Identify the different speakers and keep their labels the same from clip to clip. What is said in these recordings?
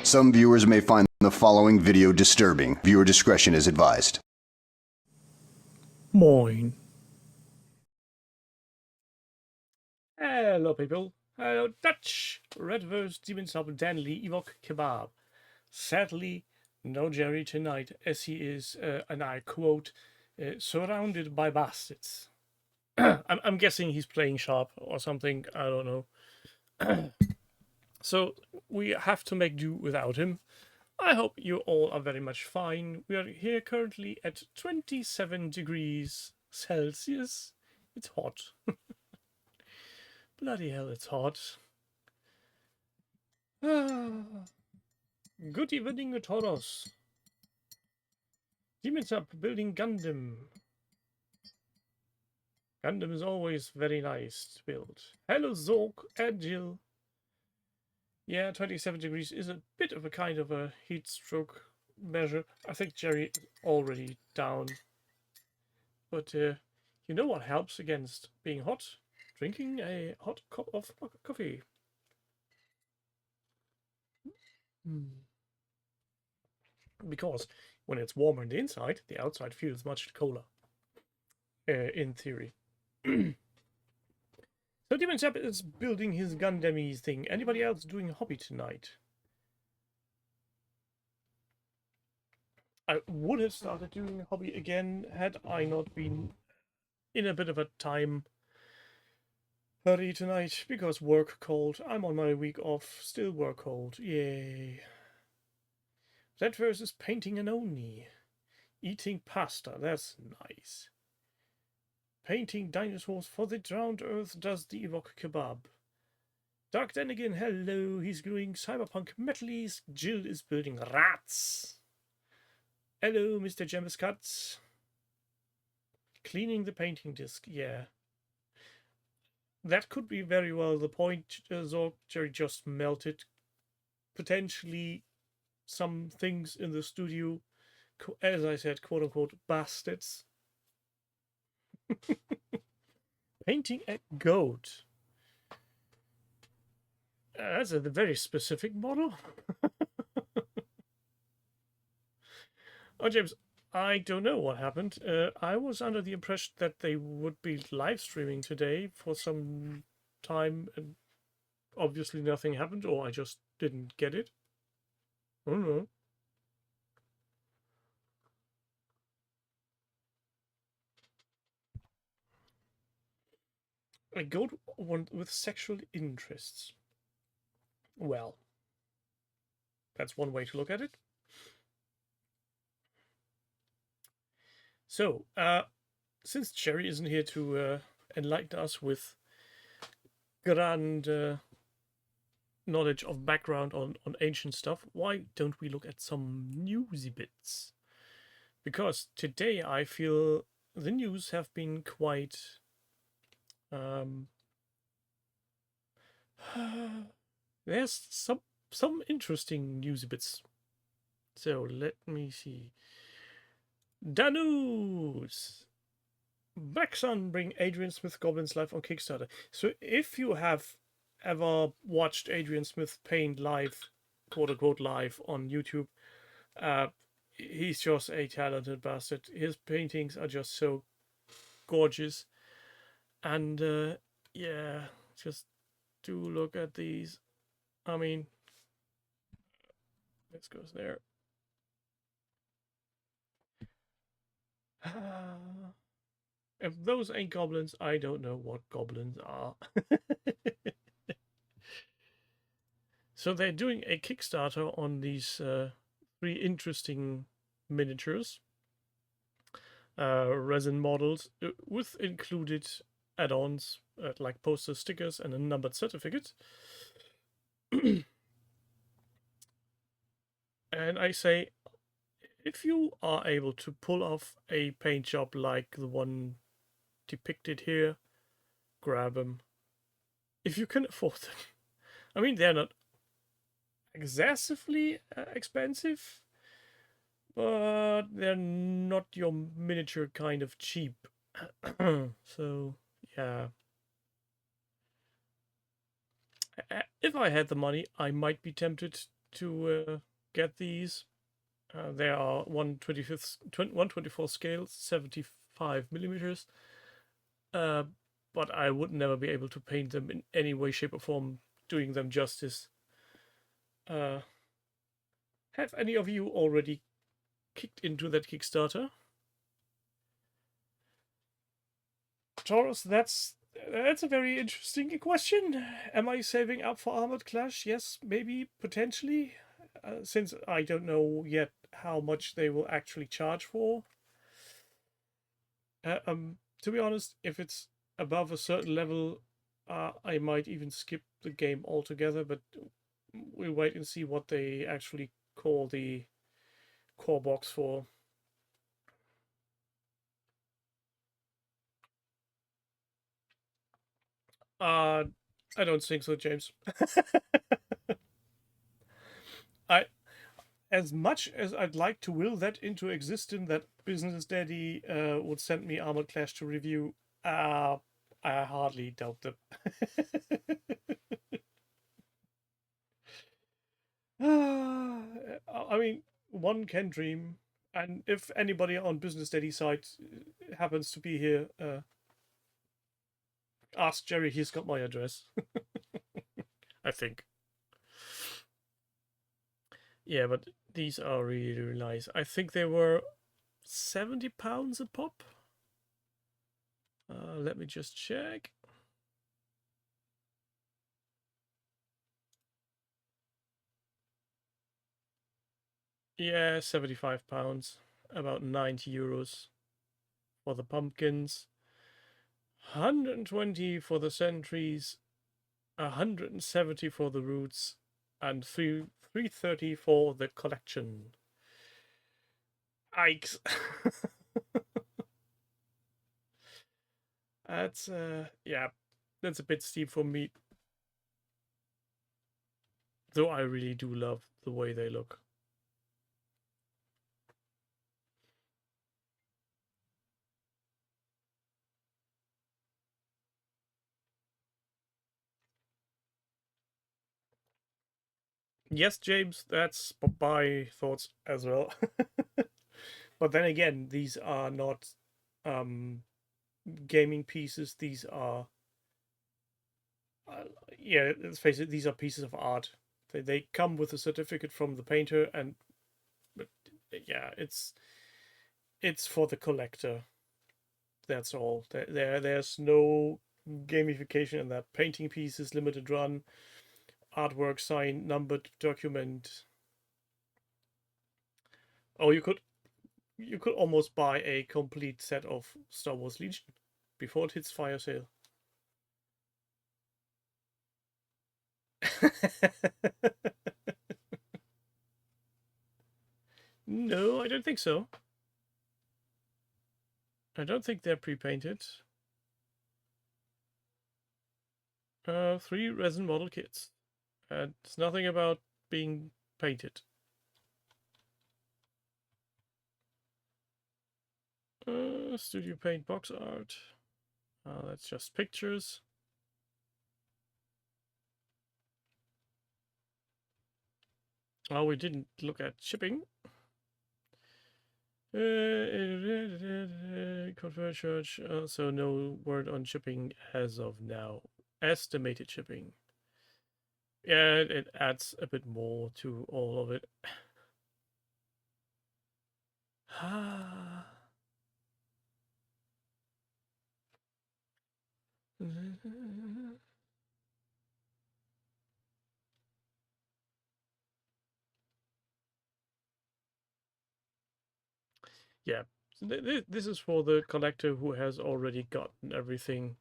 Speaker 1: Some viewers may find the following video disturbing. Viewer discretion is advised.
Speaker 2: Moin. Hello people. Hello Dutch. Red vs. Demon Sub Danley Ewok Kebab. Sadly, no Jerry tonight, as he is, and I quote, surrounded by bastards. I'm guessing he's playing sharp or something, I don't know. So we have to make do without him. I hope you all are very much fine. We are here currently at 27 degrees Celsius. It's hot. Bloody hell, it's hot. Good evening, Toros. Demons up building Gundam. Gundam is always very nice to build. Hello, Zork and Jill. Yeah, 27 degrees is a bit of a kind of a heat stroke measure. I think Jerry is already down. But you know what helps against being hot? Drinking a hot cup of coffee. Because when it's warmer on the inside, the outside feels much colder. In theory. So Demon Sap is building his Gundam thing. Anybody else doing a hobby tonight? I would have started doing a hobby again had I not been in a bit of a time hurry tonight because work called. I'm on my week off, still work called. Yay. That versus painting an Oni. Eating pasta, that's nice. Painting dinosaurs for the drowned earth does the Ewok Kebab. Dark then again, hello, he's doing cyberpunk metalies. Jill is building rats. Hello, Mr. Jemus Cuts. Cleaning the painting disc, yeah. That could be very well the point. Zork Jerry just melted. Potentially some things in the studio, as I said, quote unquote, bastards. Painting a goat. That's a very specific model. Oh, James, I don't know what happened. I was under the impression that they would be live streaming today for some time, and obviously nothing happened, or I just didn't get it. I don't know. A goat with sexual interests. Well, that's one way to look at it. So, since Jerry isn't here to enlighten us with grand knowledge of background on ancient stuff, why don't we look at some newsy bits? Because today I feel the news have been quite there's some interesting newsy bits. So let me see. Danus! Black Sun bring Adrian Smith Goblin's Life on Kickstarter. So if you have ever watched Adrian Smith paint live, quote unquote live on YouTube, he's just a talented bastard. His paintings are just so gorgeous. And yeah, just do look at these. I mean, this goes there. If those ain't goblins, I don't know what goblins are. So they're doing a Kickstarter on these 3 interesting miniatures, resin models, with included add-ons like posters, stickers, and a numbered certificate. And I say, if you are able to pull off a paint job like the one depicted here, grab them. If you can afford them. I mean, they're not excessively expensive, but they're not your miniature kind of cheap. So, yeah. If I had the money, I might be tempted to get these. They are 124 scale, 75 millimeters. But I would never be able to paint them in any way, shape, or form, doing them justice. Have any of you already kicked into that Kickstarter? Taurus, that's a very interesting question. Am I saving up for Armored Clash? Yes, maybe, potentially. Since I don't know yet how much they will actually charge for. To be honest, if it's above a certain level, I might even skip the game altogether, but we'll wait and see what they actually call the core box for. I don't think so, James. I, as much as I'd like to will that into existence, that Business Daddy would send me Armored Clash to review, I hardly doubt them. I mean, one can dream. And if anybody on Business Daddy side happens to be here, ask Jerry. He's got my address. I think. Yeah, but these are really, really nice. I think they were £70 a pop. Let me just check. Yeah, £75. About €90 for the pumpkins. 120 for the sentries. 170 for the roots. And 330 for the collection. Yikes. That's yeah, that's a bit steep for me. Though I really do love the way they look. Yes, James, that's my thoughts as well. But then again, these are not gaming pieces. These are, yeah, let's face it, these are pieces of art. They come with a certificate from the painter, and but yeah, it's for the collector. That's all. There's no gamification in that. Painting pieces, limited run, artwork, signed, numbered, document. Oh, you could almost buy a complete set of Star Wars Legion before it hits fire sale. No, I don't think so. I don't think they're pre-painted. 3 resin model kits. And it's nothing about being painted. Studio Paint box art. That's just pictures. Oh, we didn't look at shipping. Confirmed charge. So no word on shipping as of now. Estimated shipping. Yeah, it adds a bit more to all of it. Yeah, this is for the collector who has already gotten everything.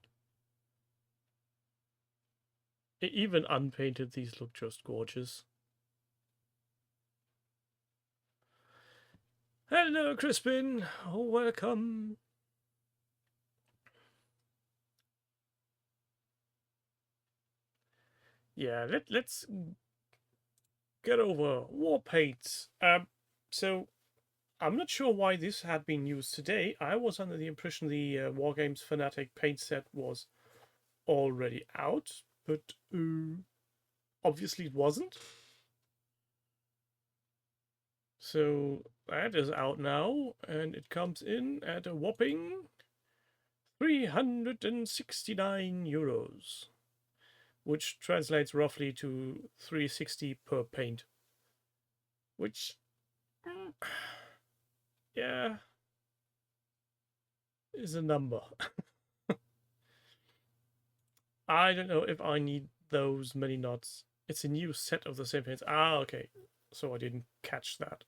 Speaker 2: Even unpainted, these look just gorgeous. Hello, Crispin. Oh, welcome. Yeah, let's get over war paints. So I'm not sure why this had been used today. I was under the impression the Wargames Fanatic paint set was already out, but obviously it wasn't. So that is out now, and it comes in at a whopping 369 euros, which translates roughly to 360 per paint. Which, yeah, is a number. I don't know if I need those many knots. It's a new set of the same paints. Ah, okay. So I didn't catch that.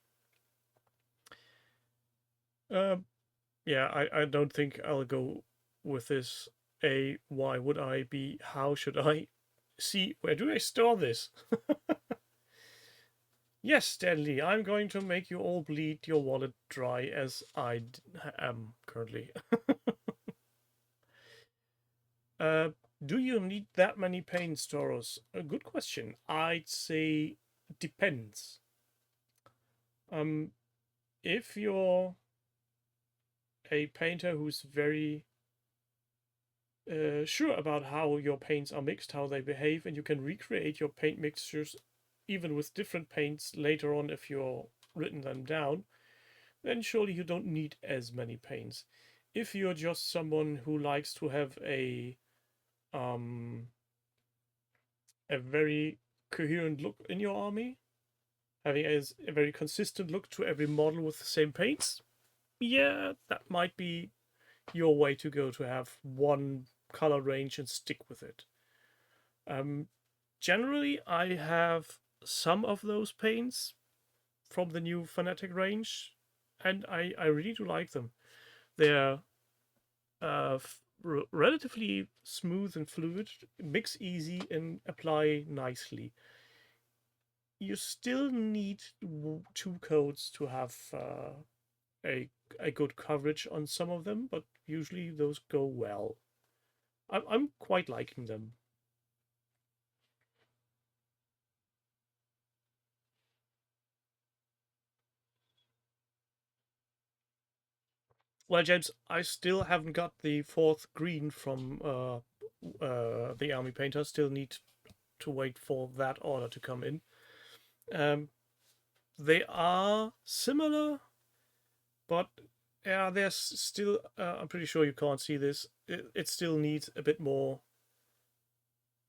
Speaker 2: Yeah, I don't think I'll go with this. A, why would I? B, how should I? C, where do I store this? Yes, Stanley, I'm going to make you all bleed your wallet dry as I am currently. Do you need that many paint storers? A good question. I'd say depends. If you're a painter who's very sure about how your paints are mixed, how they behave, and you can recreate your paint mixtures even with different paints later on if you're written them down, then surely you don't need as many paints. If you're just someone who likes to have a very coherent look in your army, having a very consistent look to every model with the same paints, yeah, that might be your way to go, to have one color range and stick with it. Generally, I have some of those paints from the new Fanatic range, and I really do like them. They're relatively smooth and fluid, mix easy, and apply nicely. You still need two coats to have a good coverage on some of them, but usually those go well. I'm quite liking them. Well, James, I still haven't got the fourth green from the Army Painter. Still need to wait for that order to come in. They are similar, but yeah, there's still. I'm pretty sure you can't see this. It still needs a bit more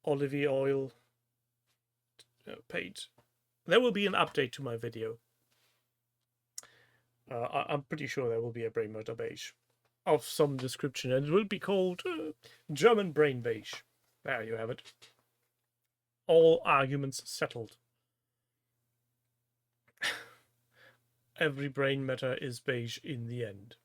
Speaker 2: olive oil paint. There will be an update to my video. I'm pretty sure there will be a brain motor beige of some description, and it will be called German brain beige. There you have it. All arguments settled. Every brain matter is beige in the end.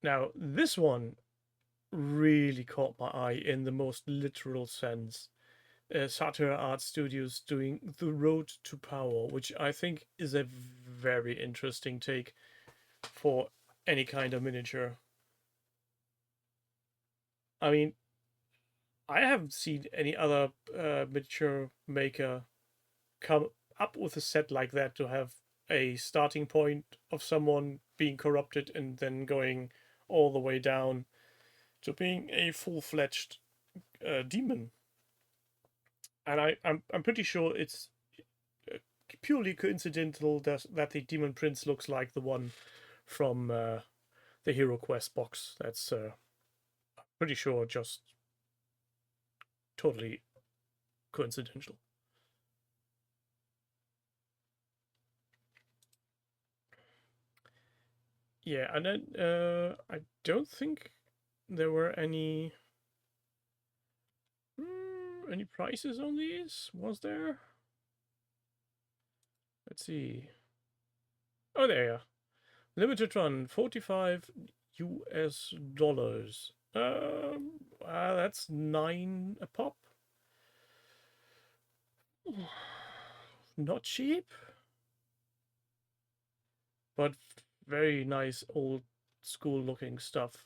Speaker 2: Now, this one really caught my eye in the most literal sense. Satire Art Studios doing The Road to Power, which I think is a very interesting take for any kind of miniature. I mean, I haven't seen any other miniature maker come up with a set like that, to have a starting point of someone being corrupted and then going all the way down to being a full-fledged demon. And I'm pretty sure it's purely coincidental that the demon prince looks like the one from the Hero Quest box. That's pretty sure just totally coincidental. Yeah, and then I don't think there were any prices on these, was there? Let's see. Oh, there you are. Limited run, 45 US dollars. That's 9 a pop. Not cheap, but very nice old school looking stuff.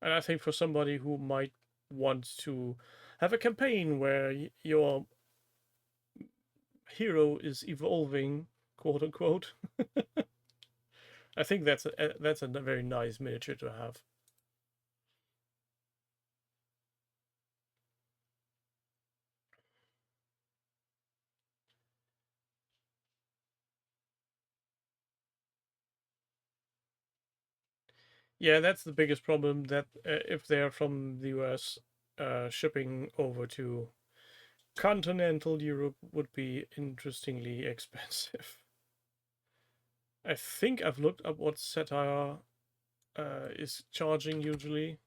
Speaker 2: And I think for somebody who might want to have a campaign where your hero is evolving, quote unquote, I think that's a very nice miniature to have. Yeah, that's the biggest problem, that if they're from the US, shipping over to continental Europe would be interestingly expensive. I think I've looked up what Satire is charging usually.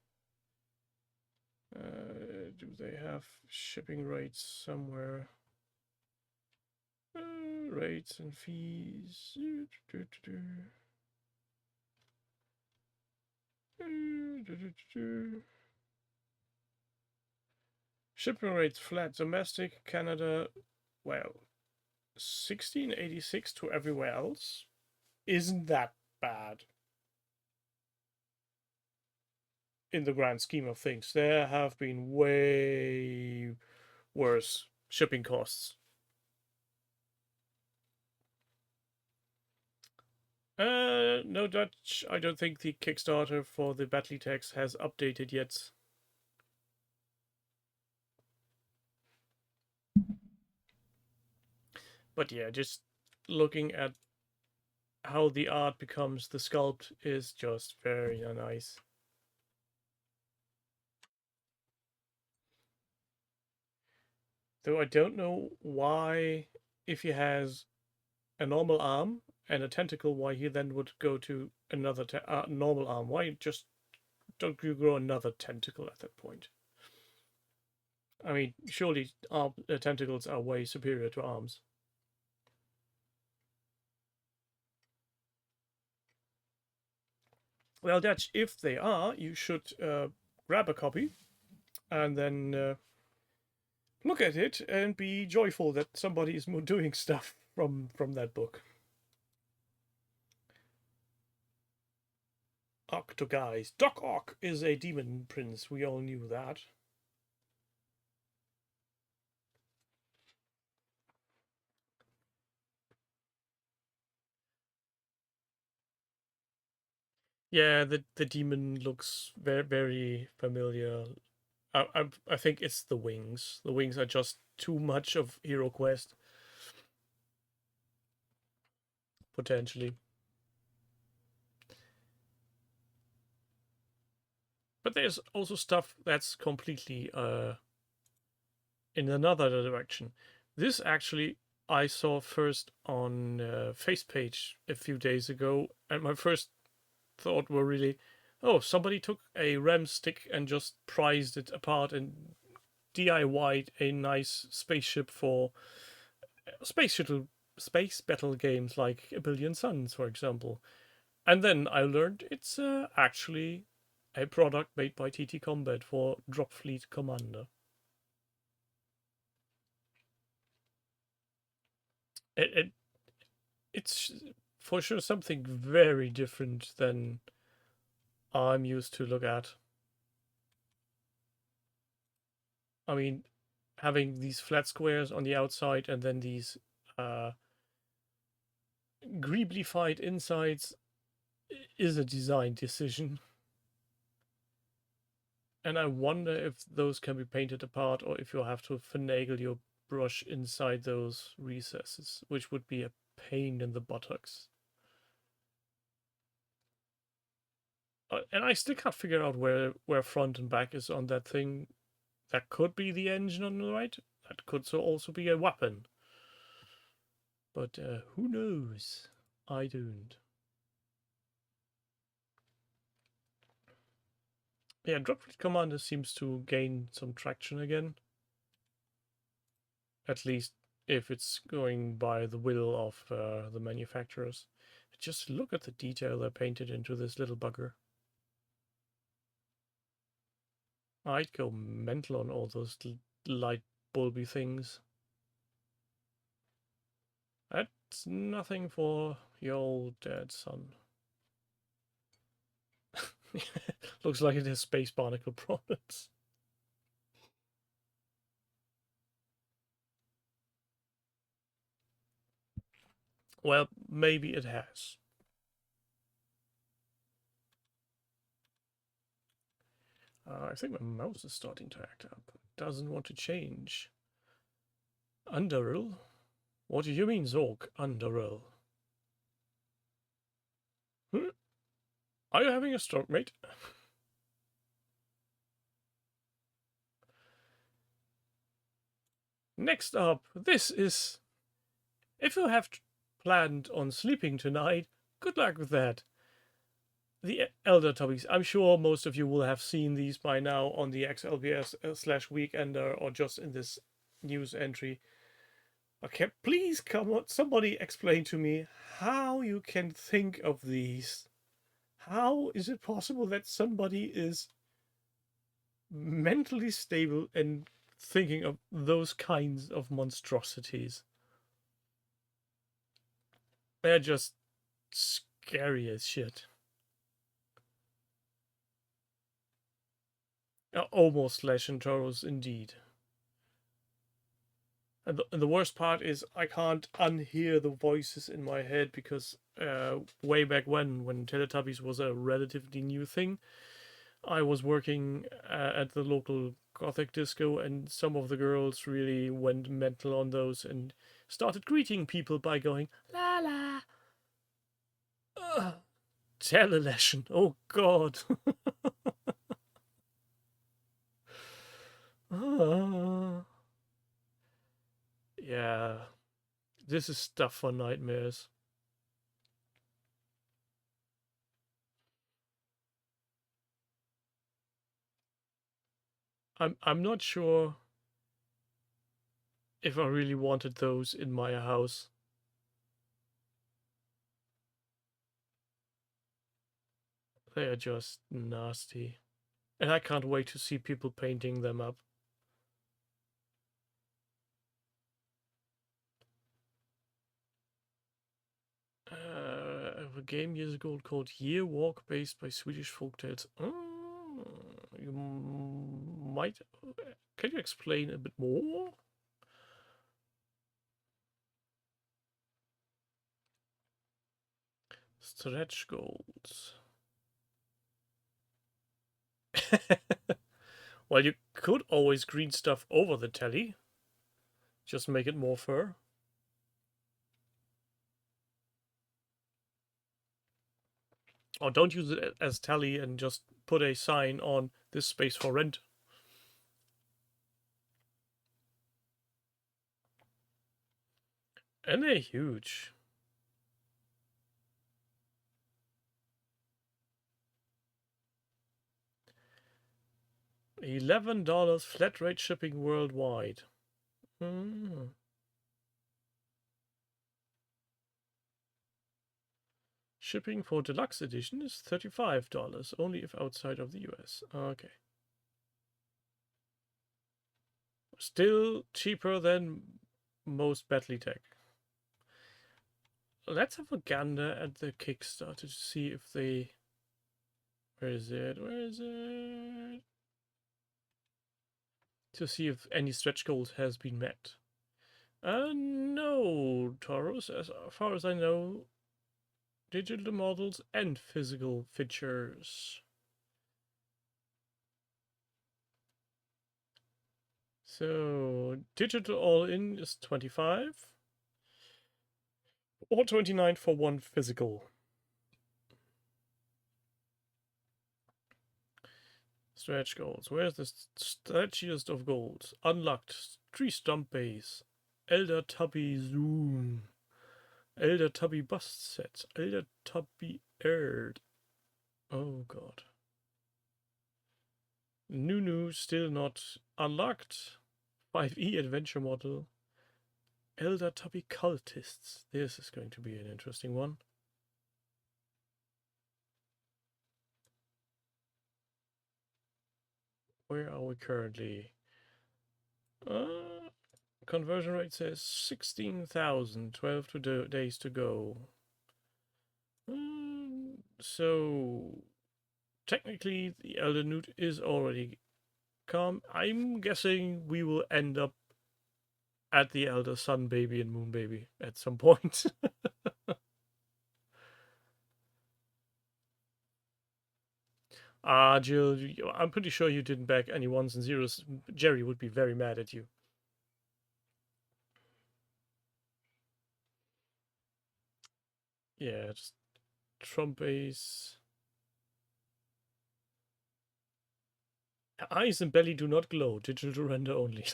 Speaker 2: Do they have shipping rates somewhere? Rates and fees. Shipping rates flat. Domestic, Canada, well, 1686 to everywhere else. Isn't that bad? In the grand scheme of things, there have been way worse shipping costs. No Dutch. I don't think the Kickstarter for the Batley text has updated yet. But yeah, just looking at how the art becomes the sculpt is just very nice. Though I don't know why, if he has a normal arm and a tentacle, why he then would go to another normal arm. Why just don't you grow another tentacle at that point? I mean, surely tentacles are way superior to arms. Well, Dutch, if they are, you should grab a copy and then look at it and be joyful that somebody is doing stuff from that book. Octoguise. Doc Ock is a demon prince. We all knew that. Yeah, the demon looks very very familiar. I think it's the wings. The wings are just too much of Hero Quest. Potentially. But there's also stuff that's completely in another direction. This actually I saw first on Facepage a few days ago, and my first thought were really, oh, somebody took a RAM stick and just prized it apart and DIY'd a nice spaceship for space battle games like A Billion Suns, for example. And then I learned it's actually a product made by TT Combat for Drop Fleet Commander. It's for sure something very different than I'm used to look at. I mean, having these flat squares on the outside and then these greeblified insides is a design decision. And I wonder if those can be painted apart or if you'll have to finagle your brush inside those recesses, which would be a pain in the buttocks. And I still can't figure out where front and back is on that thing. That could be the engine on the right. That could also be a weapon. But who knows? I don't. Yeah, Droplet Commander seems to gain some traction again. At least if it's going by the will of the manufacturers. Just look at the detail they painted into this little bugger. I'd go mental on all those light bulby things. That's nothing for your old dead son. Looks like it has space barnacle problems. Well, maybe it has. I think my mouse is starting to act up. It doesn't want to change. Underil? What do you mean, Zork? Underil? Are you having a stroke, mate? Next up, this is... If you have planned on sleeping tonight, good luck with that. The Elder Tubbies. I'm sure most of you will have seen these by now on the XLBS / Weekender or just in this news entry. Okay, please come on, somebody explain to me how you can think of these. How is it possible that somebody is mentally stable and thinking of those kinds of monstrosities? They're just scary as shit. Almost Slash and Taurus, indeed. And the worst part is I can't unhear the voices in my head because way back when Teletubbies was a relatively new thing, I was working at the local gothic disco, and some of the girls really went mental on those and started greeting people by going la la. Telelession. Oh God. Yeah, this is stuff for nightmares. I'm not sure if I really wanted those in my house. They are just nasty. And I can't wait to see people painting them up. A game years ago called Year Walk, based by Swedish folktales. You might... Can you explain a bit more? Stretch goals. Well, you could always green stuff over the telly. Just make it more fur. Or don't use it as tally and just put a sign on this space for rent. And they're huge. $11 flat rate shipping worldwide. Shipping for deluxe edition is $35, only if outside of the US. Okay. Still cheaper than most Battletech. Let's have a gander at the Kickstarter to see if they... Where is it? Where is it? To see if any stretch goal has been met. No, Taurus. As far as I know, digital models and physical features. So, digital all-in is 25. Or 29 for one physical. Stretch goals. Where's the stretchiest of goals? Unlocked. Tree stump base. Elder Tubby Zoom. Elder Tubby bust set. Elder Tubby Erd. Oh god. Nunu still not unlocked. 5e adventure model. Elder Tubby cultists. This is going to be an interesting one. Where are we currently? Conversion rate says 16,000, 12 days to go. So technically the Elder Newt is already come. I'm guessing we will end up at the Elder Sun Baby and Moon Baby at some point. Jill, I'm pretty sure you didn't back any ones and zeros. Jerry would be very mad at you. Yeah, just Trump base. Eyes and belly do not glow. Digital to render only.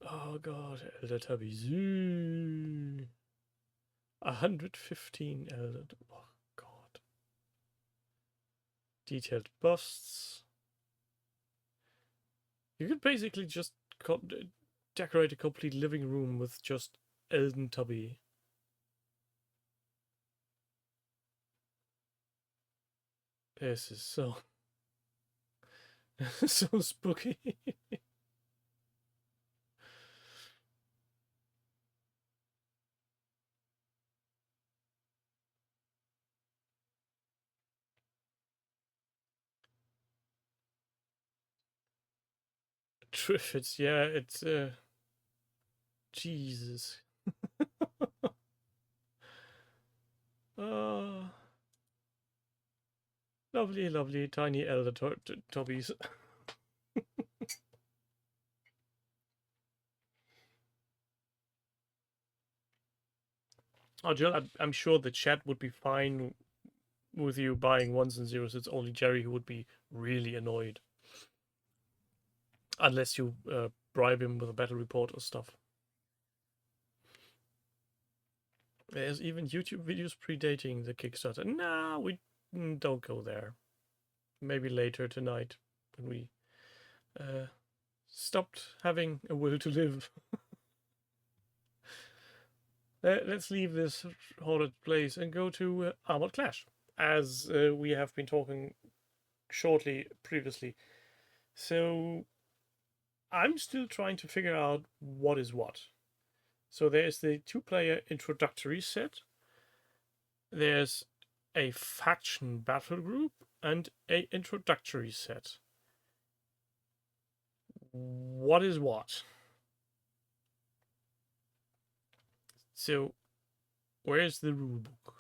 Speaker 2: Oh god, Elder Tubbies. 115 Elder. Oh god. Detailed busts. You could basically just decorate a complete living room with just Elden Tubby. This is so so spooky. Triffids, yeah, it's Jesus. Oh, lovely, lovely tiny elder tubbies. Oh, Jill, I'm sure the chat would be fine with you buying ones and zeros. It's only Jerry who would be really annoyed. Unless you bribe him with a battle report or stuff. There's even YouTube videos predating the Kickstarter. Nah, we don't go there. Maybe later tonight when we stopped having a will to live. Let's leave this haunted place and go to Armored Clash, as we have been talking shortly previously. So I'm still trying to figure out what is what. So there's the 2-player introductory set. There's a faction battle group and a introductory set. What is what? So where's the rulebook?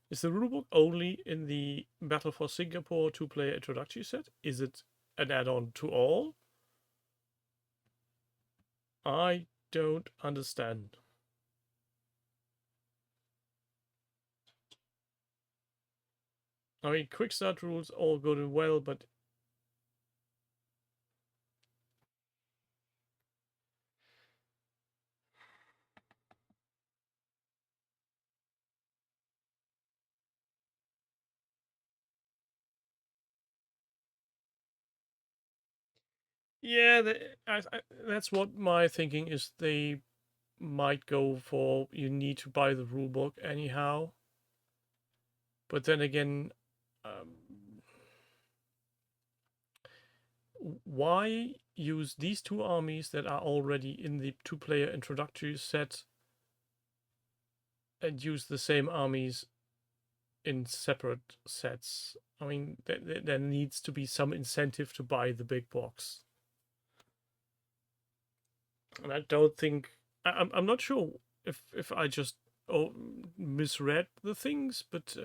Speaker 2: Is the rulebook only in the Battle for Singapore 2-player introductory set? Is it an add-on to all? I don't understand. I mean, quick start rules all good and well, but yeah, that's what my thinking is. They might go for you need to buy the rulebook anyhow. But then again, why use these two armies that are already in the 2-player introductory set and use the same armies in separate sets? I mean, there needs to be some incentive to buy the big box. And I don't think I'm not sure if I just misread the things, but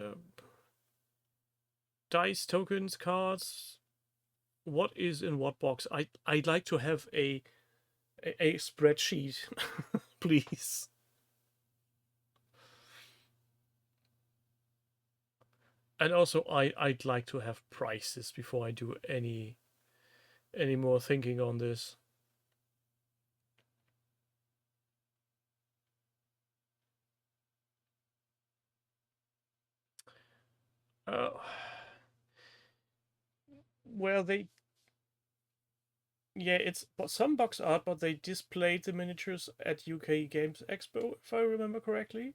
Speaker 2: dice, tokens, cards, what is in what box? I'd like to have a spreadsheet, please. And also, I'd like to have prices before I do any more thinking on this. Well, it's some box art, but they displayed the miniatures at UK Games Expo, if I remember correctly.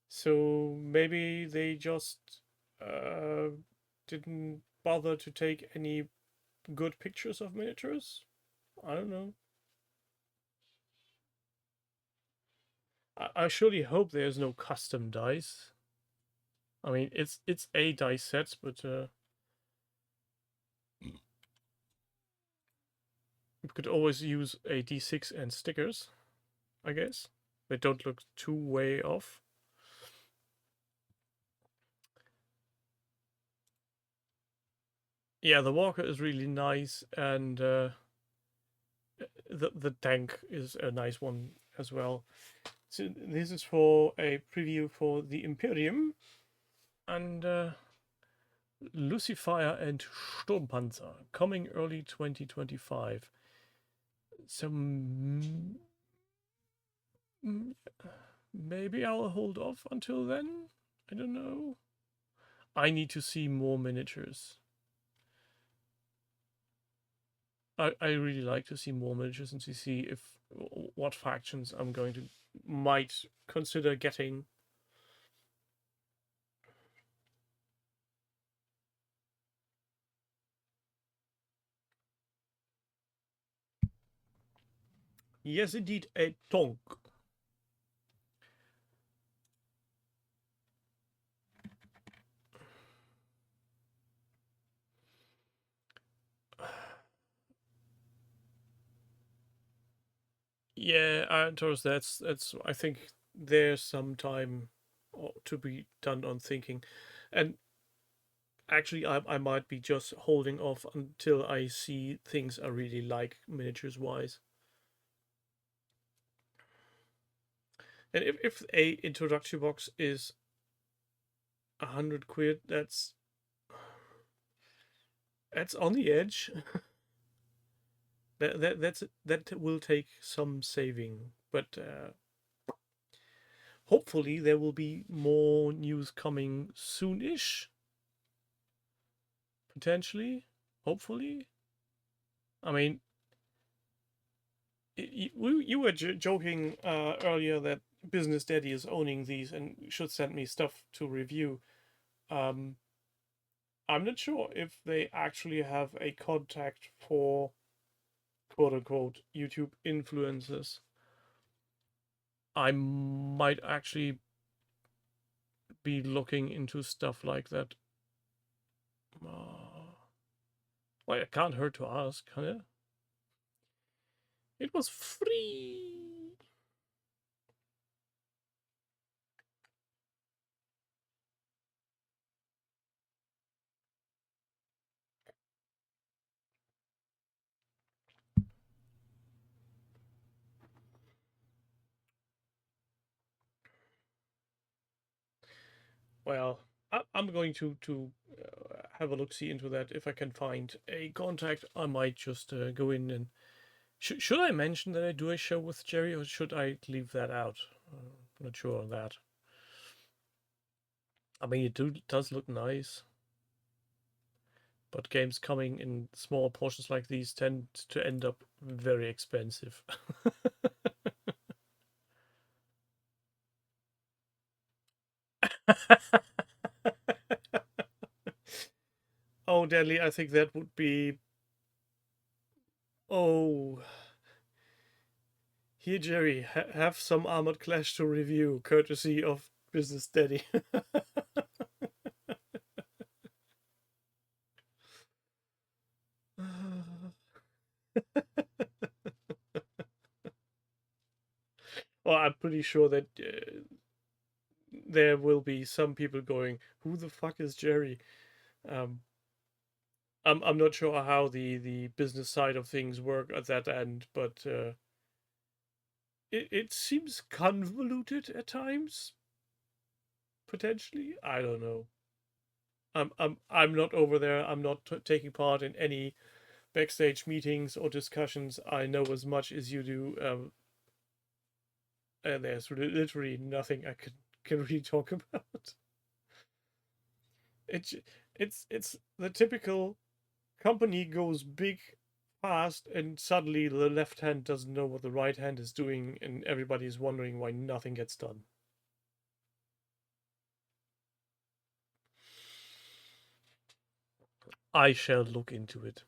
Speaker 2: So maybe they just didn't bother to take any good pictures of miniatures. I don't know. I surely hope there's no custom dice. I mean, it's a dice set, but you could always use a D6 and stickers, I guess. They don't look too way off. Yeah, the walker is really nice, and the tank is a nice one as well. So this is for a preview for the Imperium, and Lucifer and Sturmpanzer, coming early 2025. So maybe I'll hold off until then? I don't know. I need to see more miniatures. I really like to see more miniatures and to see if what factions I'm going to might consider getting. Yes, indeed, a tonk. Yeah, Taurus, that's I think there's some time to be done on thinking, and actually I might be just holding off until I see things I really like miniatures wise. And if a introductory box is 100 quid, that's on the edge. that will take some saving, but hopefully there will be more news coming soonish. Potentially, hopefully. I mean, you were joking earlier that Business Daddy is owning these and should send me stuff to review. Um, I'm not sure if they actually have a contact for quote unquote YouTube influencers. I might actually be looking into stuff like that. Well, it can't hurt to ask, huh? It was free. Well, I'm going to have a look see into that. If I can find a contact, I might just go in and. Should I mention that I do a show with Jerry, or should I leave that out? I'm not sure on that. I mean, it does look nice, but games coming in small portions like these tend to end up very expensive. Oh, Deadly, I think that would be. Oh, here, Jerry, have some Armored Clash to review, courtesy of Business Daddy. Well, I'm pretty sure that there will be some people going, "Who the fuck is Jerry?" Um, I'm not sure how the business side of things work at that end, but it seems convoluted at times. Potentially, I don't know. I'm not over there. I'm not taking part in any backstage meetings or discussions. I know as much as you do, and there's literally nothing I can really talk about. It's it's the typical company goes big fast and suddenly the left hand doesn't know what the right hand is doing and everybody's wondering why nothing gets done. I shall look into it.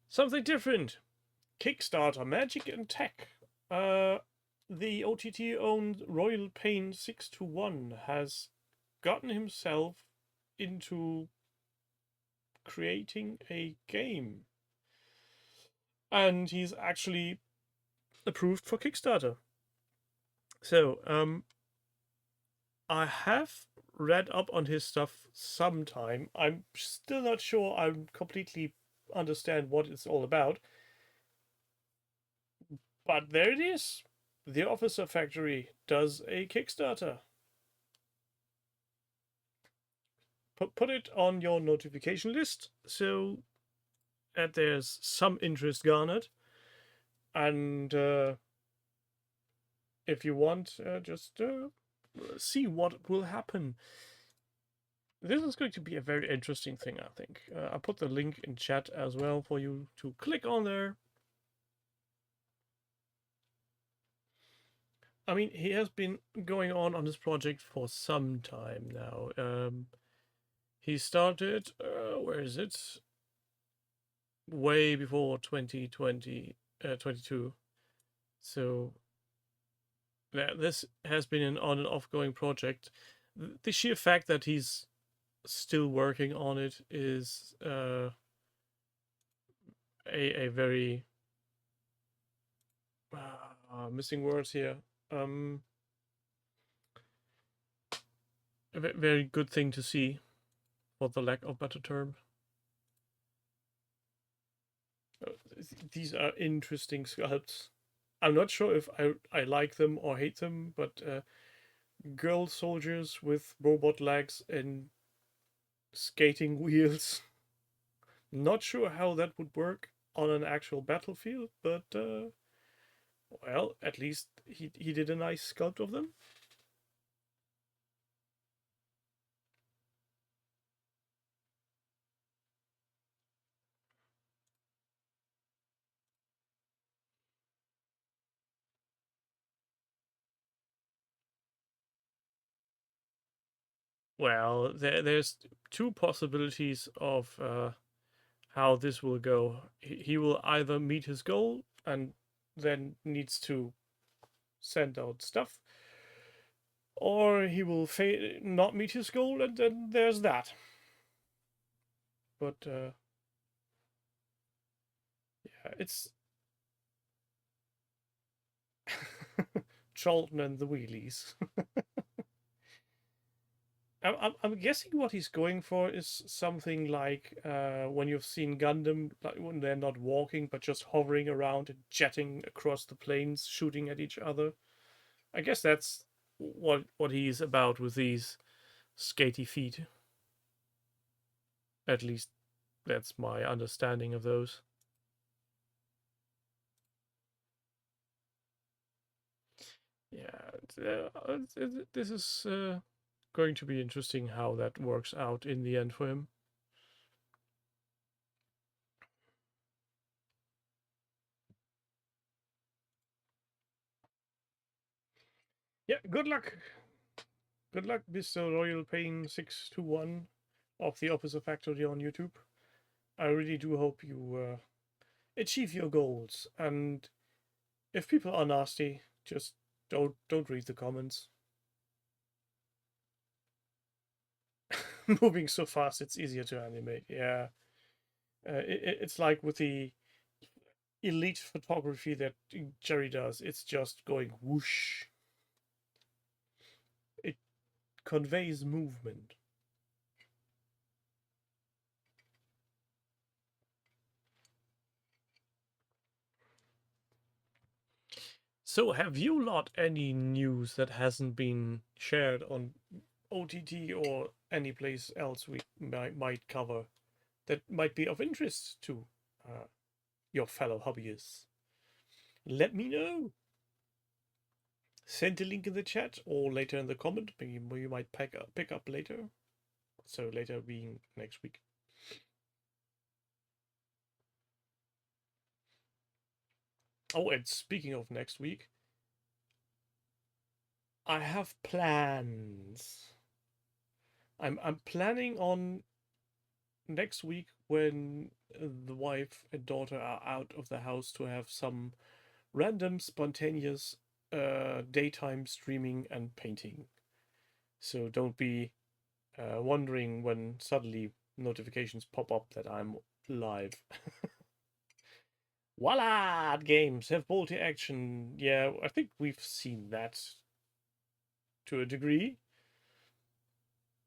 Speaker 2: Something different. Kickstarter Magic and Tech. The OTT owned Royal Pain 621 has gotten himself into creating a game. And he's actually approved for Kickstarter. So, I have read up on his stuff sometime. I'm still not sure I completely understand what it's all about. But there it is. The Officer Factory does a Kickstarter. put it on your notification list so that there's some interest garnered. And if you want, just see what will happen. This is going to be a very interesting thing, I think. I'll put the link in chat as well for you to click on there. I mean, he has been going on this project for some time now. He started, where is it? Way before 2020, 22. So this has been an on and off going project. The sheer fact that he's still working on it is a very missing words here. A very good thing to see, for the lack of better term. These are interesting sculpts. I'm not sure if I like them or hate them, but girl soldiers with robot legs and skating wheels. Not sure how that would work on an actual battlefield, but well, at least he did a nice sculpt of them. Well, there's two possibilities of how this will go. He will either meet his goal and then needs to send out stuff, or he will not meet his goal, and then there's that. But yeah, it's Charlton and the wheelies. I'm guessing what he's going for is something like when you've seen Gundam, like when they're not walking but just hovering around and jetting across the plains, shooting at each other. I guess that's what he's about with these skatey feet. At least that's my understanding of those. Yeah, this is going to be interesting how that works out in the end for him. Yeah, good luck. Good luck, Mr. Royal Pain 621 of the Officer Factory on YouTube. I really do hope you achieve your goals. And if people are nasty, just don't read the comments. Moving so fast, it's easier to animate. Yeah, it's like with the elite photography that Jerry does. It's just going whoosh. It conveys movement. So, have you lot any news that hasn't been shared on OTT or any place else we might cover that might be of interest to your fellow hobbyists? Let me know. Send a link in the chat or later in the comment. Maybe you might pick up later. So later being next week. Oh, and speaking of next week, I have plans. I'm planning on next week when the wife and daughter are out of the house to have some random spontaneous daytime streaming and painting. So don't be wondering when suddenly notifications pop up that I'm live. Voila! Games have multi-action. Yeah, I think we've seen that to a degree.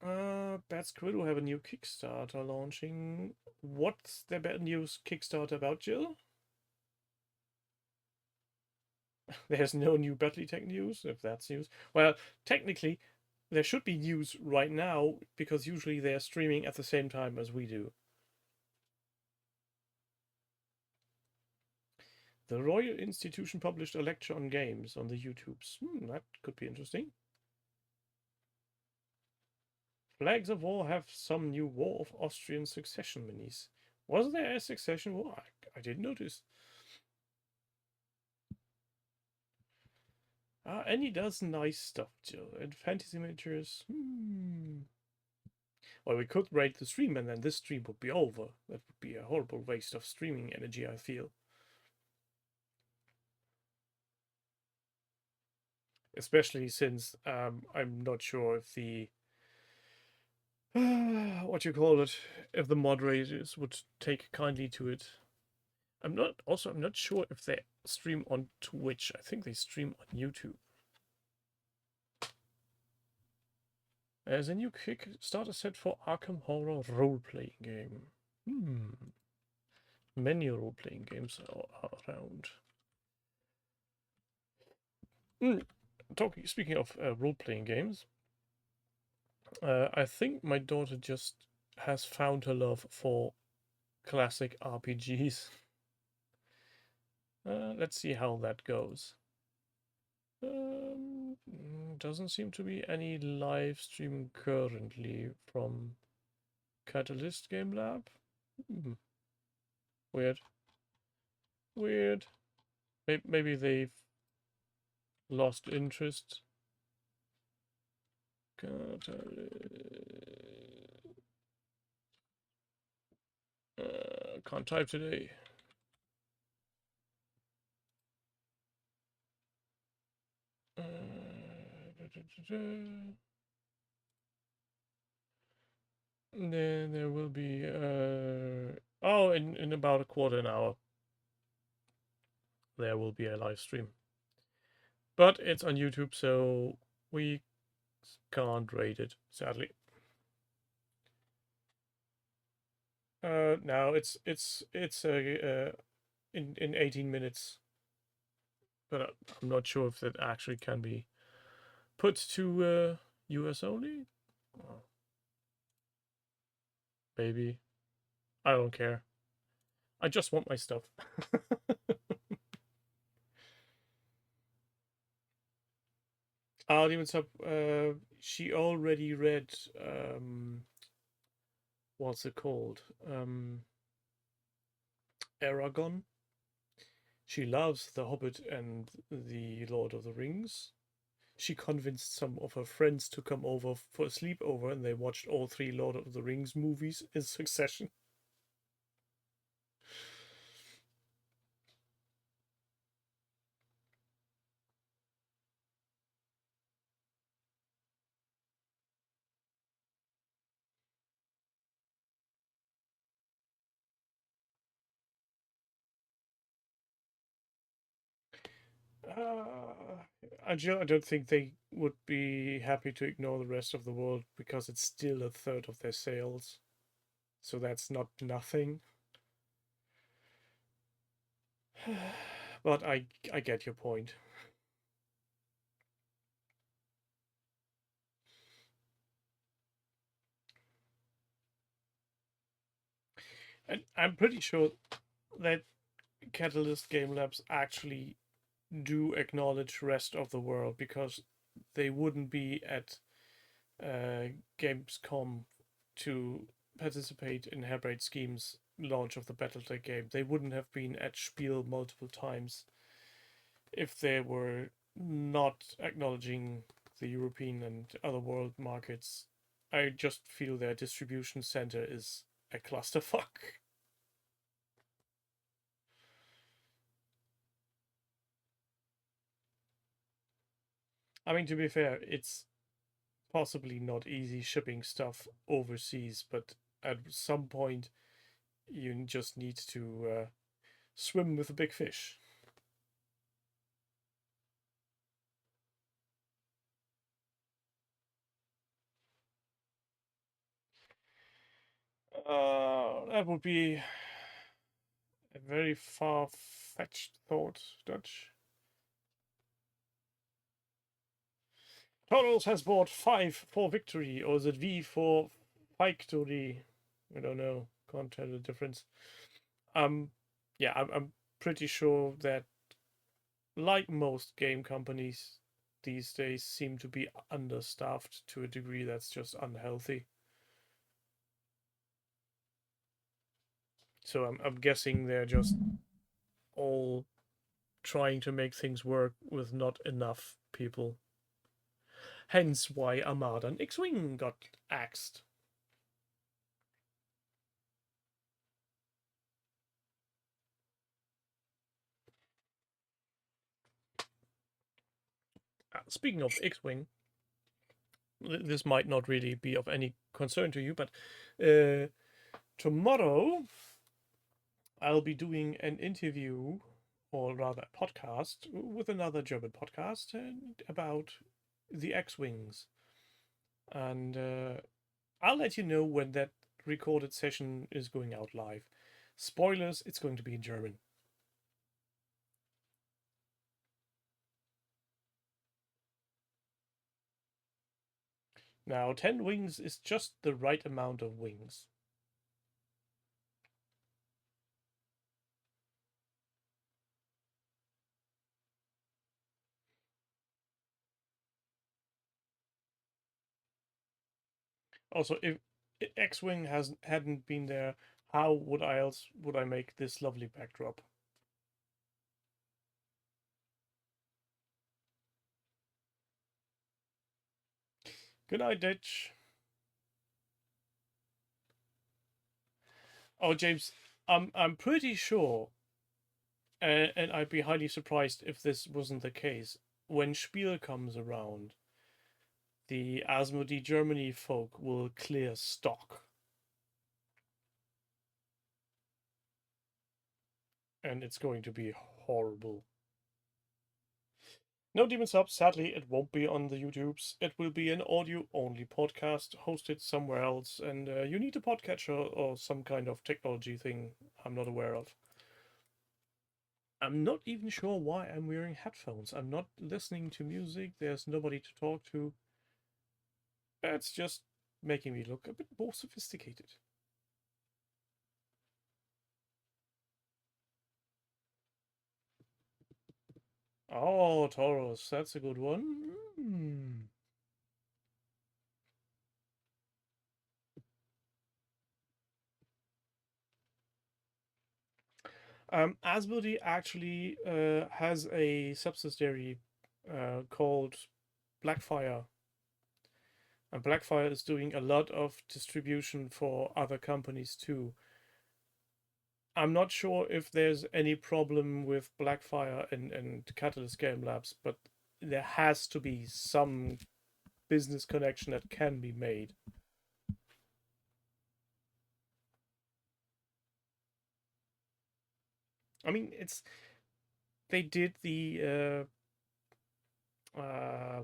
Speaker 2: Bad Squid will have a new Kickstarter launching. What's the bad news Kickstarter about, Jill? There's no new Battletech news, if that's news. Well, technically, There should be news right now, because usually they're streaming at the same time as we do. The Royal Institution published a lecture on games on the YouTubes. That could be interesting. Flags of War have some new War of Austrian succession minis. Was there a succession war? I didn't notice. And he does nice stuff too. And fantasy miniatures. Well, we could raid the stream and then this stream would be over. That would be a horrible waste of streaming energy, I feel. Especially since I'm not sure if the what you call it, if the moderators would take kindly to it. I'm not sure if they stream on Twitch. I think they stream on YouTube. There's a new Kickstarter set for Arkham Horror role-playing game. Many role-playing games are around. Speaking of role-playing games, I think my daughter just has found her love for classic RPGs. Let's see how that goes. Doesn't seem to be any live stream currently from Catalyst Game Lab. Weird. Weird. Maybe they've lost interest. Can't type today. Then there will be in about a quarter an hour there will be a live stream. But it's on YouTube, so we can't rate it, sadly. No, it's in 18 minutes. But I'm not sure if that actually can be put to US only. Oh, maybe. I don't care. I just want my stuff. Demons Up, she already read what's it called? Aragon. She loves The Hobbit and The Lord of the Rings. She convinced some of her friends to come over for a sleepover, and they watched all 3 Lord of the Rings movies in succession. I don't think they would be happy to ignore the rest of the world, because it's still a third of their sales. So that's not nothing. But I get your point. And I'm pretty sure that Catalyst Game Labs actually do acknowledge rest of the world, because they wouldn't be at Gamescom to participate in Hairbraid Scheme's launch of the Battletech game. They wouldn't have been at Spiel multiple times if they were not acknowledging the European and other world markets. I just feel their distribution center is a clusterfuck. I mean, to be fair, it's possibly not easy shipping stuff overseas, but at some point you just need to swim with the big fish. That would be a very far-fetched thought, Dutch. Toros has bought 5 for victory, or is it V for victory? I don't know. Can't tell the difference. Yeah, I'm pretty sure that, like most game companies these days, seem to be understaffed to a degree that's just unhealthy. So I'm guessing they're just all trying to make things work with not enough people. Hence why Armada and X-Wing got axed. Speaking of X-Wing, this might not really be of any concern to you, but tomorrow I'll be doing an interview, or rather a podcast, with another German podcast about the X-Wings. And I'll let you know when that recorded session is going out live. Spoilers, it's going to be in German. Now, 10 wings is just the right amount of wings. Also, if X-Wing hadn't been there, how would I make this lovely backdrop? Good night, Ditch. Oh, James, I'm pretty sure, and I'd be highly surprised if this wasn't the case. When Spiel comes around, the Asmodee Germany folk will clear stock. And it's going to be horrible. No Demon Subs, sadly, it won't be on the YouTubes. It will be an audio-only podcast hosted somewhere else, and you need a podcatcher or some kind of technology thing I'm not aware of. I'm not even sure why I'm wearing headphones. I'm not listening to music, there's nobody to talk to. It's just making me look a bit more sophisticated. Oh, Taurus, that's a good one. Asmodee actually has a subsidiary called Blackfire. And Blackfire is doing a lot of distribution for other companies too. I'm not sure if there's any problem with Blackfire and Catalyst Game Labs, but there has to be some business connection that can be made. I mean, they did the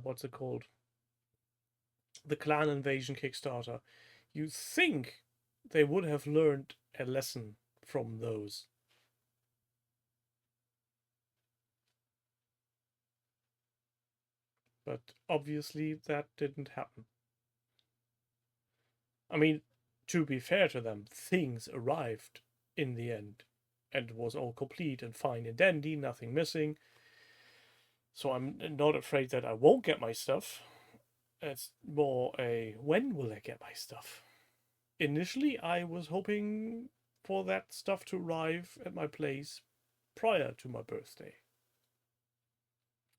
Speaker 2: what's it called? The Clan Invasion Kickstarter. You think they would have learned a lesson from those. But obviously that didn't happen. I mean, to be fair to them, things arrived in the end and it was all complete and fine and dandy, nothing missing. So I'm not afraid that I won't get my stuff. It's more a when will I get my stuff? Initially, I was hoping for that stuff to arrive at my place prior to my birthday,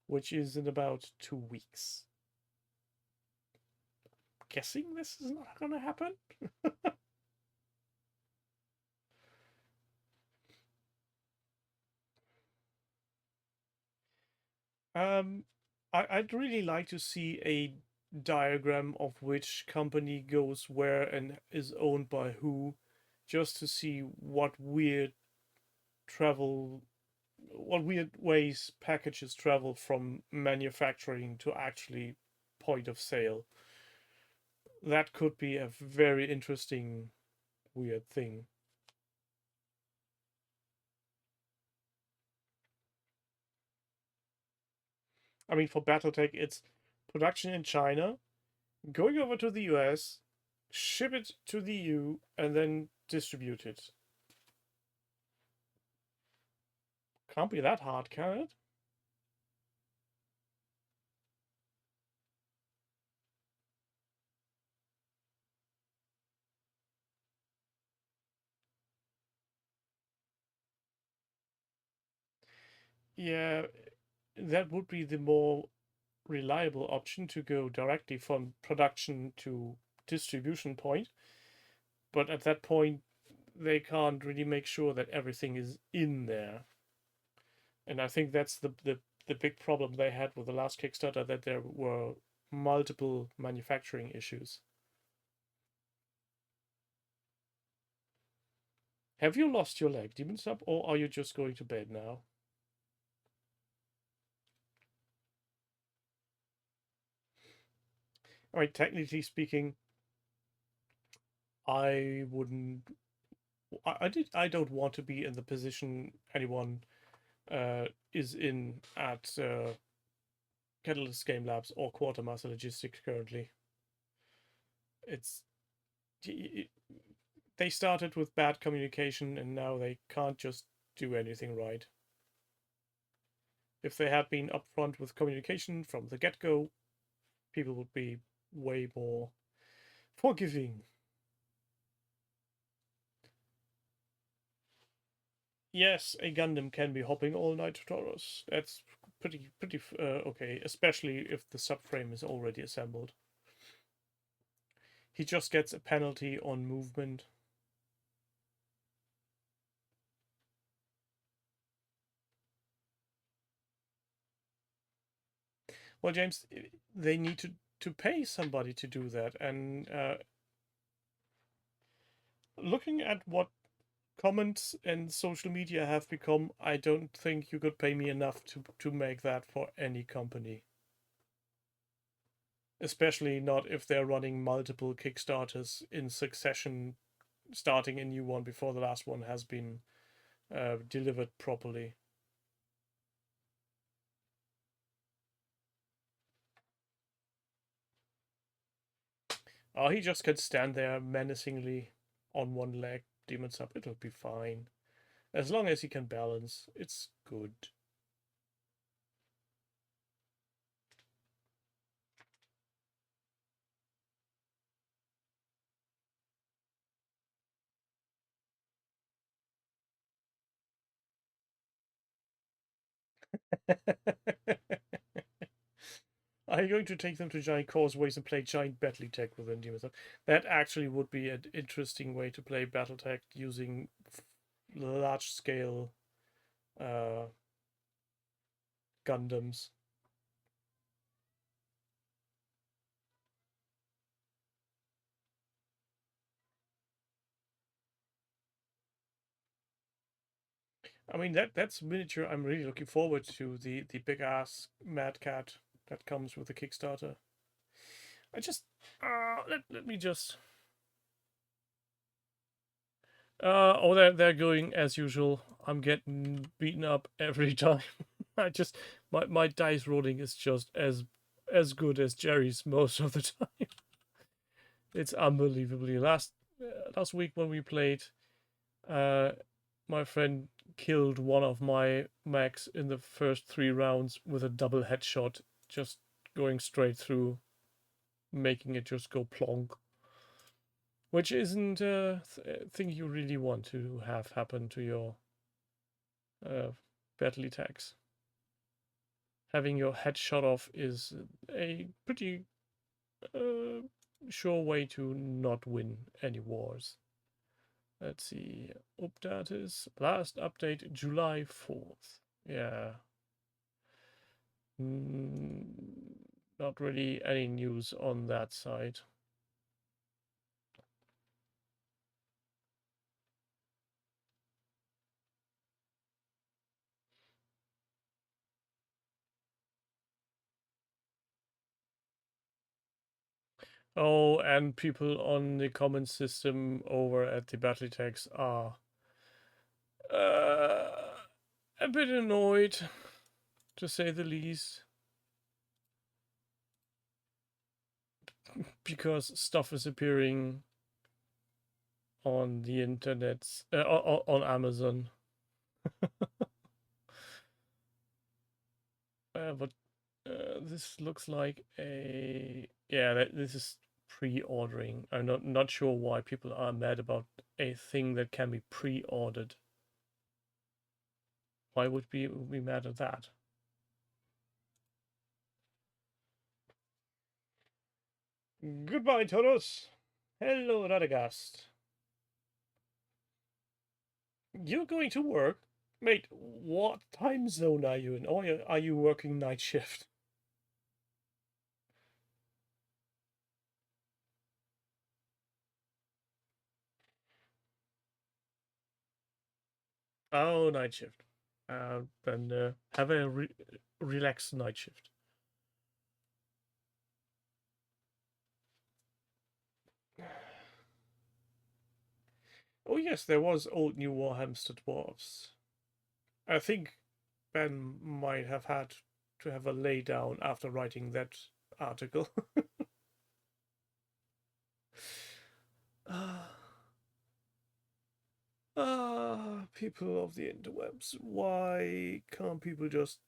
Speaker 2: which is in about 2 weeks. Guessing this is not going to happen. Um, I'd really like to see a diagram of which company goes where and is owned by who, just to see travel, what weird ways packages travel from manufacturing to actually point of sale. That could be a very interesting, weird thing. I mean, for BattleTech, it's production in China, going over to the US, ship it to the EU, and then distribute it. Can't be that hard, can it? Yeah, that would be the more reliable option to go directly from production to distribution point. But at that point, they can't really make sure that everything is in there. And I think that's the big problem they had with the last Kickstarter, that there were multiple manufacturing issues. Have you lost your leg, Demon Sub, or are you just going to bed now? I mean, technically speaking, I wouldn't. I don't want to be in the position anyone is in at Catalyst Game Labs or Quartermaster Logistics currently. It's they started with bad communication and now they can't just do anything right. If they had been upfront with communication from the get-go, people would be way more forgiving. Yes, a Gundam can be hopping all night, Taurus. That's pretty okay, especially if the subframe is already assembled. He just gets a penalty on movement. Well, James, they need to pay somebody to do that, and looking at what comments and social media have become, I don't think you could pay me enough to make that for any company. Especially not if they're running multiple Kickstarters in succession, starting a new one before the last one has been delivered properly. Oh, he just could stand there menacingly on one leg, Demon Sub. It'll be fine. As long as he can balance, it's good. Are you going to take them to giant causeways and play giant Battletech with them, Demon Sub? That actually would be an interesting way to play Battletech using large scale Gundams. I mean that's miniature. I'm really looking forward to the big ass Mad Cat that comes with the Kickstarter. I just let me just oh they're going as usual. I'm getting beaten up every time. I just my dice rolling is just as good as Jerry's most of the time. It's unbelievably last week when we played, my friend killed one of my mechs in the first 3 rounds with a double headshot, just going straight through, making it just go plonk. Which isn't a thing you really want to have happen to your battle attacks. Having your head shot off is a pretty sure way to not win any wars. Let's see. Update is last update July 4th. Yeah. Not really any news on that side. Oh, and people on the comment system over at the Battletechs are a bit annoyed, to say the least. because stuff is appearing on the internet, on Amazon. But this looks like a this is pre-ordering. I'm not sure why people are mad about a thing that can be pre-ordered. Why would we be mad at that? Goodbye, Taurus. Hello, Radagast. You're going to work? Mate, what time zone are you in? Or are you working night shift? Oh, night shift. Then have a relaxed night shift. Oh yes, there was old new Warhamster dwarves. I think Ben might have had to have a lay down after writing that article. People of the interwebs, why can't people just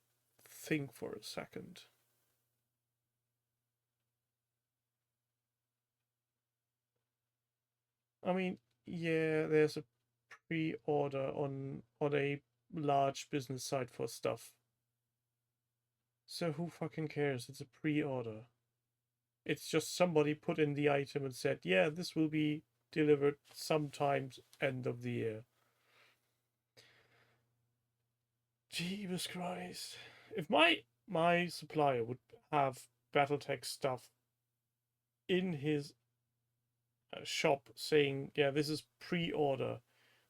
Speaker 2: think for a second? I mean, yeah, there's a pre-order on a large business site for stuff. So who fucking cares? It's a pre-order. It's just somebody put in the item and said, yeah, this will be delivered sometimes end of the year. Jesus Christ. If my supplier would have Battletech stuff in his shop saying, yeah, this is pre-order,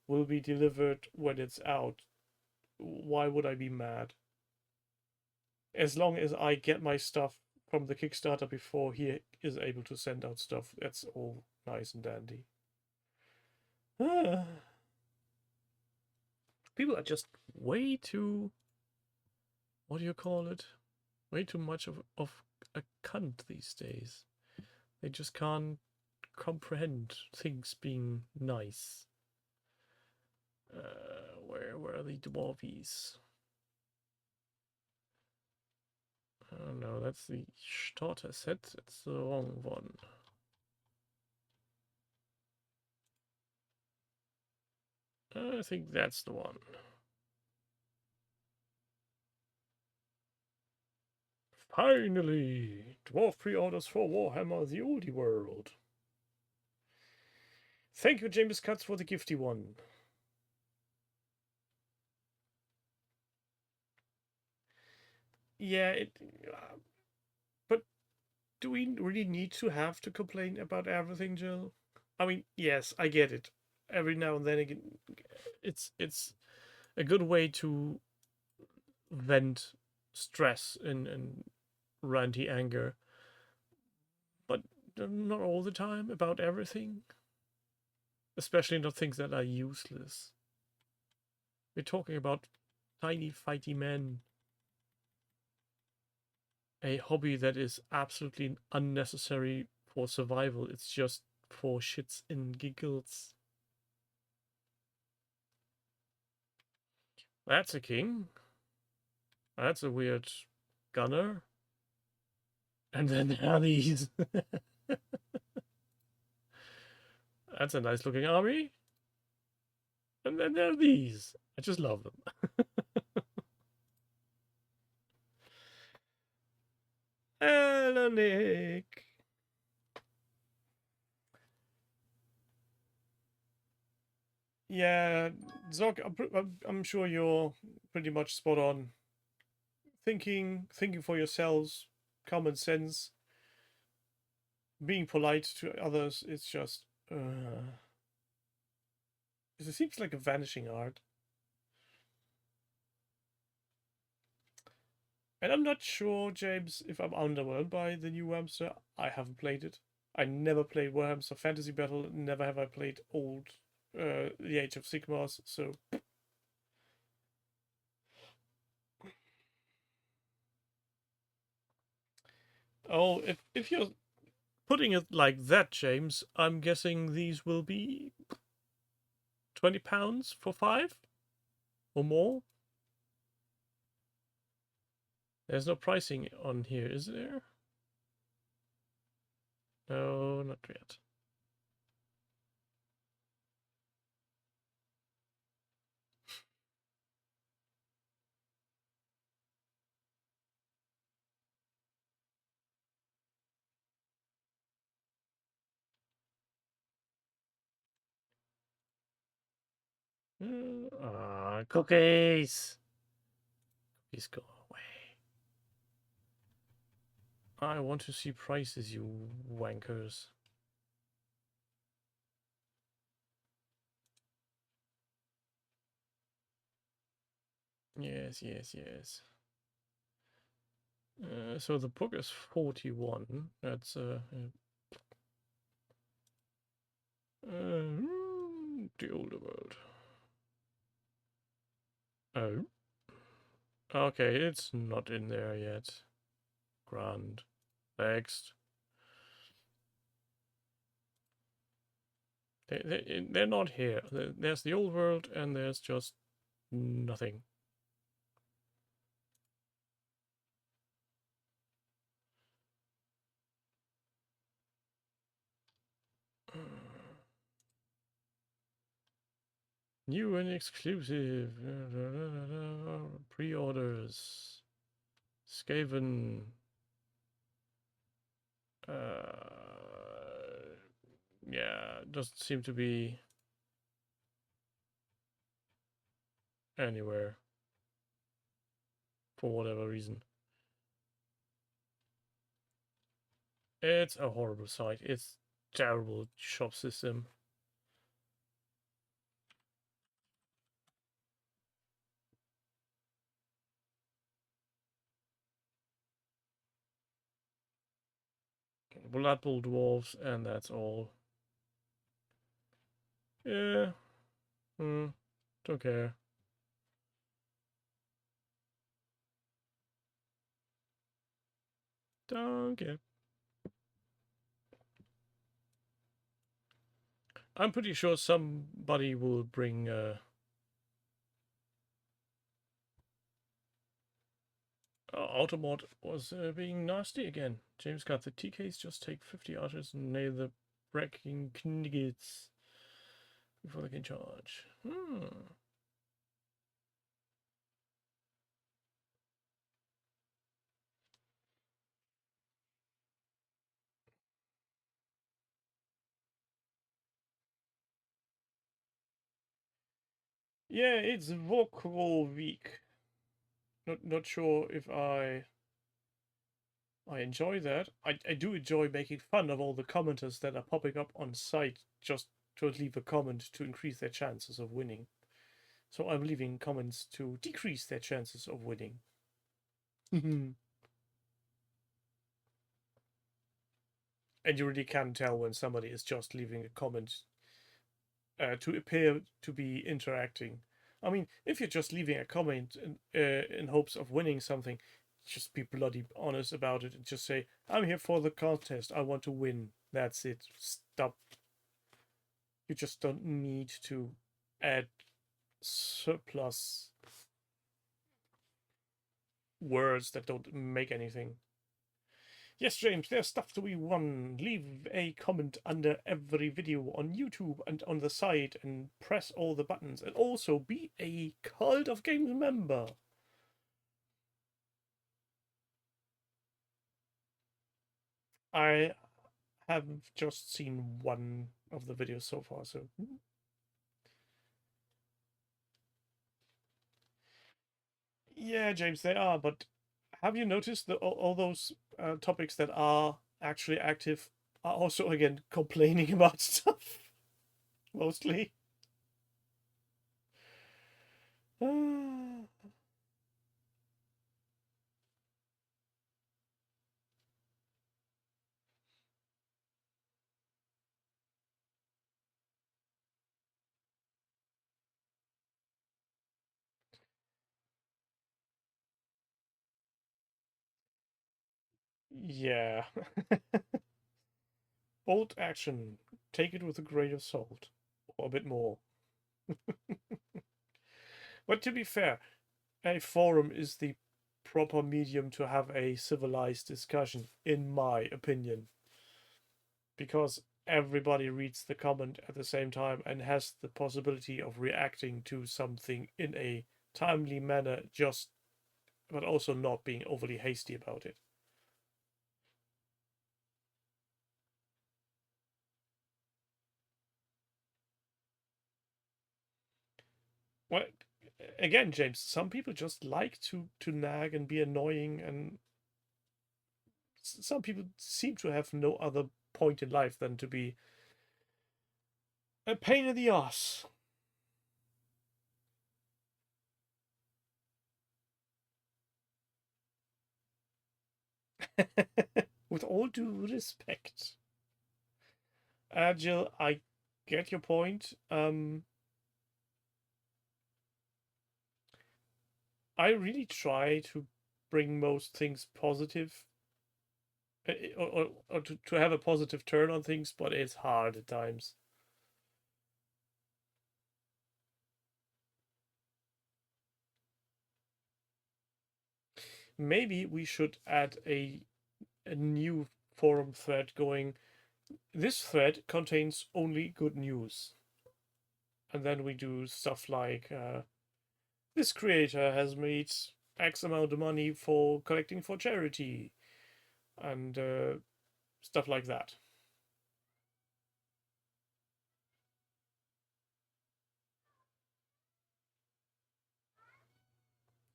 Speaker 2: will be delivered when it's out, why would I be mad? As long as I get my stuff from the Kickstarter before he is able to send out stuff, that's all nice and dandy. People are just way too, what do you call it? Way too much of a cunt these days. They just can't comprehend things being nice. Where were the dwarvies? Oh no, that's the starter set. It's the wrong one. I think that's the one. Finally! Dwarf pre-orders for Warhammer the Oldie World. Thank you, James Katz, for the gifty one. Yeah, but do we really need to have to complain about everything, Jill? I mean, yes, I get it. Every now and then again, it's a good way to vent stress and ranty anger, but not all the time about everything, especially not things that are useless. We're talking about tiny fighty men, a hobby that is absolutely unnecessary for survival. It's just for shits and giggles. That's a king. That's a weird gunner. And then there are these. That's a nice looking army. And then there are these. I just love them. Hello, Nick. Yeah, Zog, I'm sure you're pretty much spot on. Thinking for yourselves, common sense, being polite to others. It's just, it seems like a vanishing art. And I'm not sure, James, if I'm underwhelmed by the new Warhamster. I haven't played it. I never played Warhamster Fantasy Battle. Never have I played old, the Age of Sigmars. So oh, if you're Putting it like that, James, I'm guessing these will be £20 for 5 or more. There's no pricing on here, is there? No, not yet. Cookies! Please go away. I want to see prices, you wankers. Yes, yes, yes. So the book is 41. That's the older world. Oh. Okay, it's not in there yet. Grand. Next. They're not here. There's the old world and there's just nothing. New and exclusive. Pre-orders. Skaven. Yeah, doesn't seem to be anywhere for whatever reason. It's a horrible site. It's terrible shop system. Blood Bowl dwarves, and that's all. Yeah. Don't care. Don't care. I'm pretty sure somebody will bring Automod was being nasty again. James got the TKs, just take 50 archers and nail the wrecking kniggets before they can charge. Yeah, it's vocal week. Not sure if I enjoy that. I do enjoy making fun of all the commenters that are popping up on site just to leave a comment to increase their chances of winning. So I'm leaving comments to decrease their chances of winning. And you really can tell when somebody is just leaving a comment to appear to be interacting. I mean, if you're just leaving a comment in hopes of winning something, just be bloody honest about it and just say, I'm here for the contest. I want to win. That's it. Stop. You just don't need to add surplus words that don't make anything. Yes, James, there's stuff to be won. Leave a comment under every video on YouTube and on the side and press all the buttons. And also be a Cult of Games member. I have just seen one of the videos so far, so... Yeah, James, they are, but have you noticed that all those topics that are actually active are also, again, complaining about stuff? Mostly. Yeah. Bold action. Take it with a grain of salt. Or a bit more. But to be fair, a forum is the proper medium to have a civilized discussion, in my opinion. Because everybody reads the comment at the same time and has the possibility of reacting to something in a timely manner, but also not being overly hasty about it. Well, again, James, some people just like to nag and be annoying, and some people seem to have no other point in life than to be a pain in the ass. With all due respect. Jill, I get your point. I really try to bring most things positive, or to have a positive turn on things, but it's hard at times. Maybe we should add a new forum thread going. This thread contains only good news. And then we do stuff like this creator has made X amount of money for collecting for charity, and stuff like that.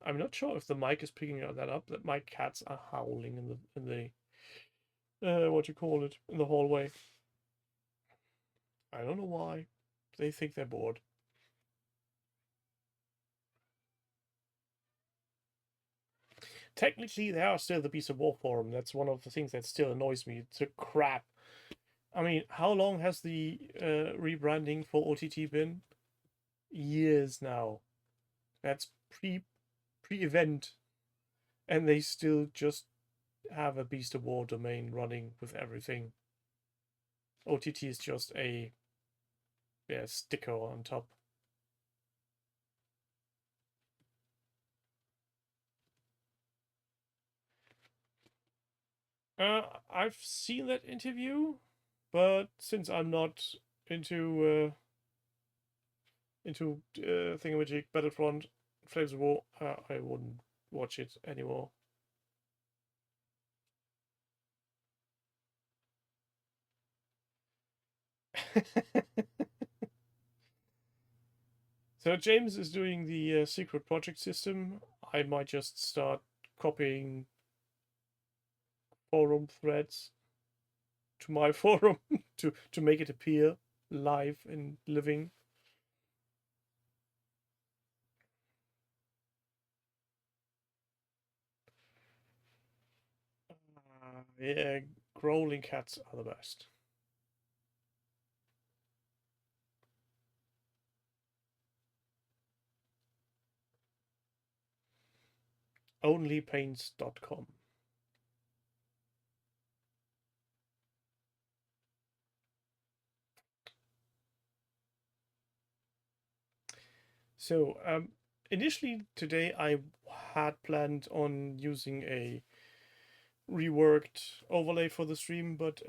Speaker 2: I'm not sure if the mic is picking that up. That my cats are howling in the what you call it, in the hallway. I don't know why. They think they're bored. Technically, they are still the Beast of War forum. That's one of the things that still annoys me. It's a crap. I mean, how long has the rebranding for OTT been? Years now. That's pre-event, and they still just have a Beast of War domain running with everything. OTT is just a sticker on top. I've seen that interview, but since I'm not into thingamajig Battlefront, Flames of War, I wouldn't watch it anymore. So James is doing the secret project system. I might just start copying forum threads to my forum to make it appear live and living. Yeah, growling cats are the best. Onlypaints.com. So, initially today I had planned on using a reworked overlay for the stream, but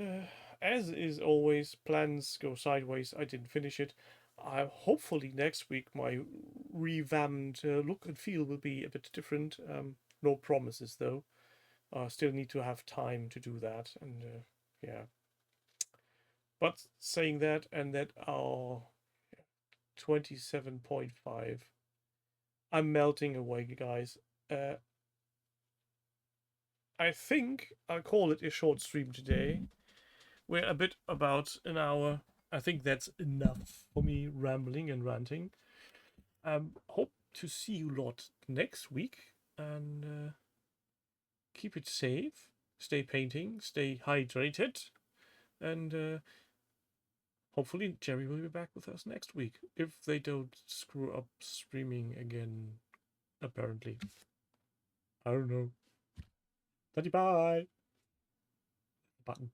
Speaker 2: as is always, plans go sideways. I didn't finish it. Hopefully next week my revamped look and feel will be a bit different. No promises though. Still need to have time to do that, and yeah. But saying that, and that our 27.5. I'm melting away, guys. I think I'll call it a short stream today. We're a bit about an hour. I think that's enough for me rambling and ranting. Hope to see you lot next week, and keep it safe. Stay painting, stay hydrated, and hopefully Jerry will be back with us next week if they don't screw up streaming again. Apparently, I don't know. Bye. Button.